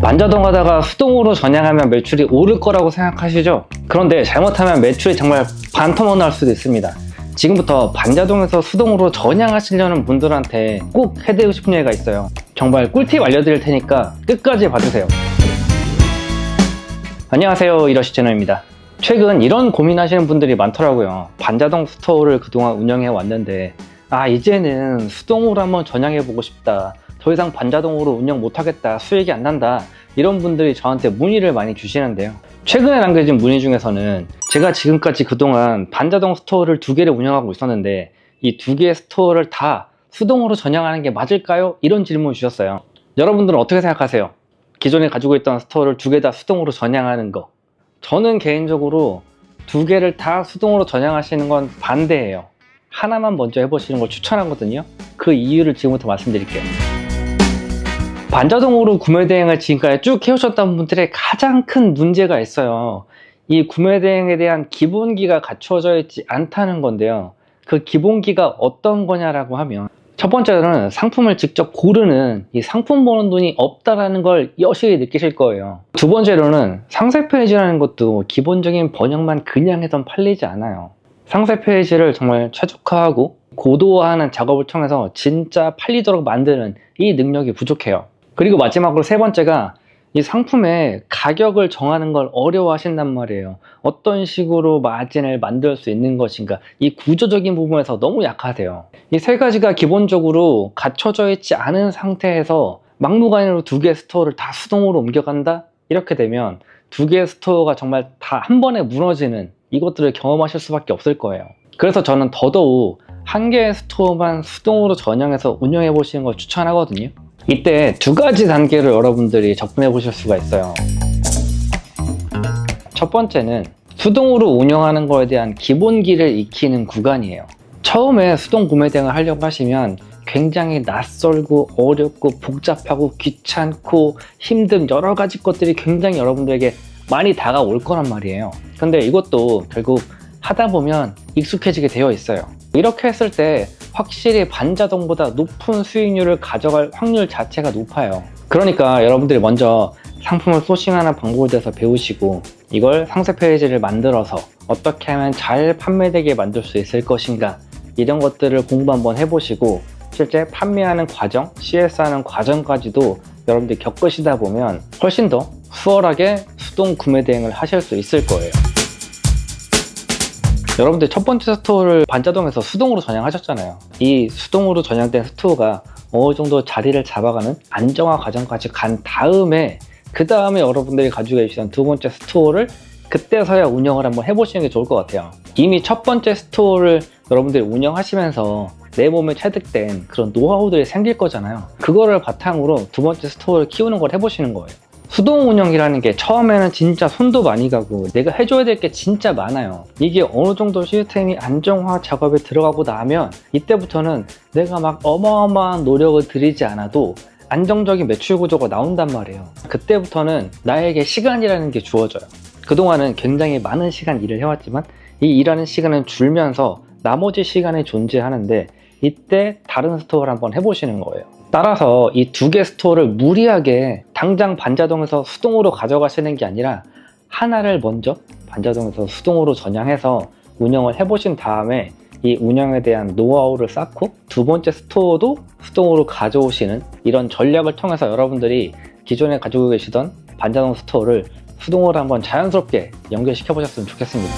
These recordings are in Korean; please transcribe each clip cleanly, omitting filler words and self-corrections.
만자동 하다가 수동으로 전향하면 매출이 오를 거라고 생각하시죠? 그런데 잘못하면 매출이 정말 반토막 날 수도 있습니다. 지금부터 반자동에서 수동으로 전향하시려는 분들한테 꼭 해드리고 싶은 얘기가 있어요. 정말 꿀팁 알려드릴 테니까 끝까지 봐주세요. 안녕하세요, 이러시 채널입니다. 최근 이런 고민하시는 분들이 많더라고요. 반자동 스토어를 그동안 운영해 왔는데 이제는 수동으로 한번 전향해 보고 싶다, 더 이상 반자동으로 운영 못하겠다, 수익이 안 난다, 이런 분들이 저한테 문의를 많이 주시는데요. 최근에 남겨진 문의 중에서는 제가 지금까지 그동안 반자동 스토어를 2개를 운영하고 있었는데 이 2개의 스토어를 다 수동으로 전향하는 게 맞을까요? 이런 질문을 주셨어요. 여러분들은 어떻게 생각하세요? 기존에 가지고 있던 스토어를 2개 다 수동으로 전향하는 거. 저는 개인적으로 2개를 다 수동으로 전향하시는 건 반대예요. 하나만 먼저 해보시는 걸 추천하거든요. 그 이유를 지금부터 말씀드릴게요. 반자동으로 구매 대행을 지금까지 쭉 해오셨던 분들의 가장 큰 문제가 있어요. 이 구매 대행에 대한 기본기가 갖춰져 있지 않다는 건데요. 그 기본기가 어떤 거냐라고 하면, 첫 번째로는 상품을 직접 고르는 이 상품 보는 눈이 없다라는 걸 여실히 느끼실 거예요. 두 번째로는 상세 페이지라는 것도 기본적인 번역만 그냥 해선 팔리지 않아요. 상세 페이지를 정말 최적화하고 고도화하는 작업을 통해서 진짜 팔리도록 만드는 이 능력이 부족해요. 그리고 마지막으로 세 번째가 이 상품의 가격을 정하는 걸 어려워하신단 말이에요. 어떤 식으로 마진을 만들 수 있는 것인가, 이 구조적인 부분에서 너무 약하세요. 이 세 가지가 기본적으로 갖춰져 있지 않은 상태에서 막무가내로 2개의 스토어를 다 수동으로 옮겨간다? 이렇게 되면 2개의 스토어가 정말 다 한 번에 무너지는 이것들을 경험하실 수밖에 없을 거예요. 그래서 저는 더더욱 1개의 스토어만 수동으로 전향해서 운영해 보시는 걸 추천하거든요. 이때 2가지 단계를 여러분들이 접근해 보실 수가 있어요. 첫 번째는 수동으로 운영하는 거에 대한 기본기를 익히는 구간이에요. 처음에 수동 구매 대행을 하려고 하시면 굉장히 낯설고 어렵고 복잡하고 귀찮고 힘든 여러 가지 것들이 굉장히 여러분들에게 많이 다가올 거란 말이에요. 근데 이것도 결국 하다 보면 익숙해지게 되어 있어요. 이렇게 했을 때 확실히 반자동보다 높은 수익률을 가져갈 확률 자체가 높아요. 그러니까 여러분들이 먼저 상품을 소싱하는 방법에 대해서 배우시고, 이걸 상세 페이지를 만들어서 어떻게 하면 잘 판매되게 만들 수 있을 것인가, 이런 것들을 공부 한번 해보시고, 실제 판매하는 과정, CS하는 과정까지도 여러분들이 겪으시다 보면 훨씬 더 수월하게 수동 구매 대행을 하실 수 있을 거예요. 여러분들 첫 번째 스토어를 반자동에서 수동으로 전향하셨잖아요. 이 수동으로 전향된 스토어가 어느 정도 자리를 잡아가는 안정화 과정까지 간 다음에, 그 다음에 여러분들이 가지고 계시던 2번째 스토어를 그때서야 운영을 한번 해보시는 게 좋을 것 같아요. 이미 첫 번째 스토어를 여러분들이 운영하시면서 내 몸에 체득된 그런 노하우들이 생길 거잖아요. 그거를 바탕으로 2번째 스토어를 키우는 걸 해보시는 거예요. 수동 운영이라는 게 처음에는 진짜 손도 많이 가고 내가 해줘야 될 게 진짜 많아요. 이게 어느 정도 시스템이 안정화 작업에 들어가고 나면 이때부터는 내가 막 어마어마한 노력을 들이지 않아도 안정적인 매출 구조가 나온단 말이에요. 그때부터는 나에게 시간이라는 게 주어져요. 그동안은 굉장히 많은 시간 일을 해왔지만 이 일하는 시간은 줄면서 나머지 시간이 존재하는데, 이때 다른 스토어를 한번 해보시는 거예요. 따라서 이 2개 스토어를 무리하게 당장 반자동에서 수동으로 가져가시는 게 아니라 하나를 먼저 반자동에서 수동으로 전향해서 운영을 해보신 다음에 이 운영에 대한 노하우를 쌓고 2번째 스토어도 수동으로 가져오시는 이런 전략을 통해서 여러분들이 기존에 가지고 계시던 반자동 스토어를 수동으로 한번 자연스럽게 연결시켜 보셨으면 좋겠습니다.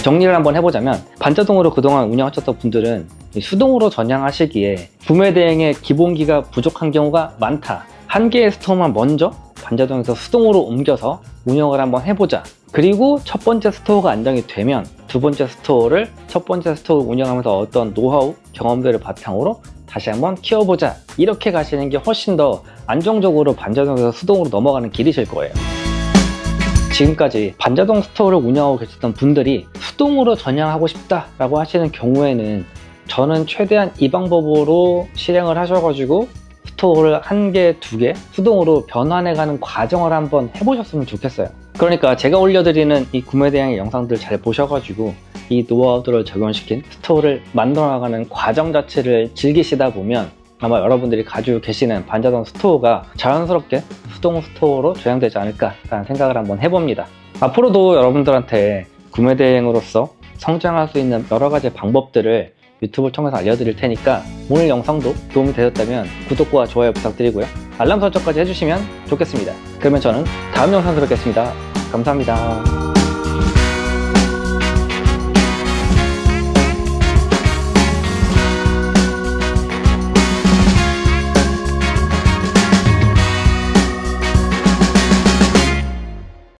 정리를 한번 해보자면, 반자동으로 그동안 운영하셨던 분들은 수동으로 전향하시기에 구매 대행의 기본기가 부족한 경우가 많다. 1개의 스토어만 먼저 반자동에서 수동으로 옮겨서 운영을 한번 해보자. 그리고 첫 번째 스토어가 안정이 되면 2번째 스토어를 첫 번째 스토어를 운영하면서 어떤 노하우, 경험들을 바탕으로 다시 한번 키워보자. 이렇게 가시는 게 훨씬 더 안정적으로 반자동에서 수동으로 넘어가는 길이실 거예요. 지금까지 반자동 스토어를 운영하고 계셨던 분들이 수동으로 전향하고 싶다라고 하시는 경우에는 저는 최대한 이 방법으로 실행을 하셔가지고 스토어를 1개, 2개 수동으로 변환해가는 과정을 한번 해보셨으면 좋겠어요. 그러니까 제가 올려드리는 이 구매 대행의 영상들 잘 보셔가지고 이 노하우들을 적용시킨 스토어를 만들어나가는 과정 자체를 즐기시다 보면 아마 여러분들이 가지고 계시는 반자동 스토어가 자연스럽게 수동 스토어로 전향되지 않을까라는 생각을 한번 해봅니다. 앞으로도 여러분들한테 구매 대행으로서 성장할 수 있는 여러 가지 방법들을 유튜브를 통해서 알려드릴 테니까 오늘 영상도 도움이 되셨다면 구독과 좋아요 부탁드리고요. 알람 설정까지 해주시면 좋겠습니다. 그러면 저는 다음 영상에서 뵙겠습니다. 감사합니다.